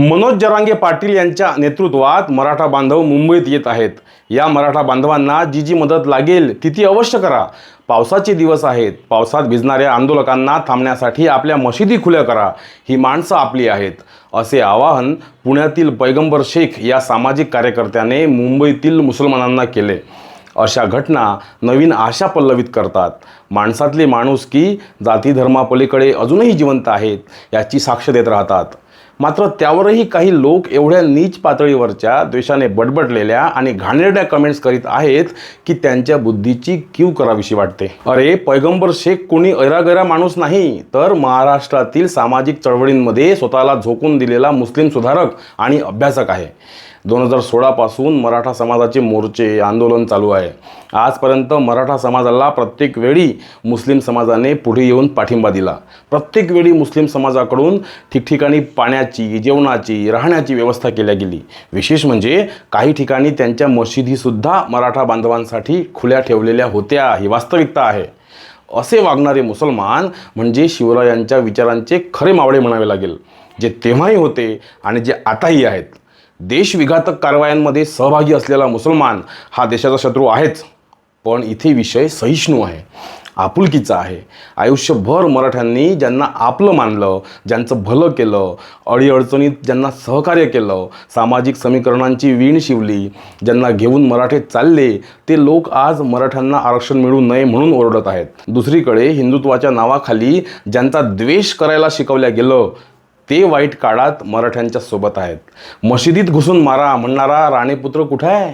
मनोज जरांगे पाटील यांच्या नेतृत्वात मराठा बांधव मुंबईत येत आहेत। या मराठा बांधवांना जी जी मदत लागेल ती अवश्य करा। पावसाचे दिवस आहेत, पावसात भिजणाऱ्या आंदोलकांना थांबण्यासाठी आपल्या मशिदी खुल्या करा। ही माणसं आपली आहेत, असे आवाहन पुण्यातील पैगंबर शेख या सामाजिक कार्यकर्त्याने मुंबईतील मुसलमानांना केले। अशा घटना नवीन आशा पल्लवित करतात। माणसातली माणुसकी जाती धर्मापलीकडे अजूनही जिवंत आहेत याची साक्ष देत राहतात। मात्र त्यावरही काही लोक एवढ्या नीच पातळीवरच्या द्वेषाने बडबडलेल्या आणि घाणेरड्या कमेंट्स करीत आहेत की त्यांच्या बुद्धीची कीव करावीशी वाटते। अरे, पैगंबर शेख कोणी ऐरागैरा माणूस नाही, तर महाराष्ट्रातील सामाजिक चळवळींमध्ये स्वतःला झोकून दिलेला मुस्लिम सुधारक आणि अभ्यासक आहे। 2016 पासून मराठा समाजाचे मोर्चे आंदोलन चालू आहे। आजपर्यंत मराठा समाजाला प्रत्येक वेळी मुस्लिम समाजाने पुढे येऊन पाठिंबा दिला। प्रत्येक वेळी मुस्लिम समाजाकडून ठिकठिकाणी पाण्याची, जेवणाची, राहण्याची व्यवस्था केल्या गेली। विशेष म्हणजे काही ठिकाणी त्यांच्या मशिदीसुद्धा मराठा बांधवांसाठी खुल्या ठेवलेल्या होत्या। ही वास्तविकता आहे। असे वागणारे मुसलमान म्हणजे शिवरायांच्या विचारांचे खरे मावळे म्हणावे लागेल, जे तेव्हाही होते आणि जे आताही आहेत। देशविघातक कारवायांमध्ये सहभागी असलेला मुसलमान हा देशाचा शत्रू आहेच, पण इथे विषय सहिष्णू आहे, आपुलकीचा आहे। आयुष्यभर मराठ्यांनी ज्यांना आपलं मानलं, ज्यांचं भलं केलं, अडीअडचणीत ज्यांना सहकार्य केलं, सामाजिक समीकरणांची वीण शिवली, ज्यांना घेऊन मराठे चालले, ते लोक आज मराठ्यांना आरक्षण मिळू नये म्हणून ओरडत आहेत। दुसरीकडे हिंदुत्वाच्या नावाखाली ज्यांचा द्वेष करायला शिकवल्या गेलं, ते वाईट काळात मराठ्यांच्या सोबत आहेत। मशिदीत घुसून मारा म्हणणारा राणीपुत्र कुठे आहे?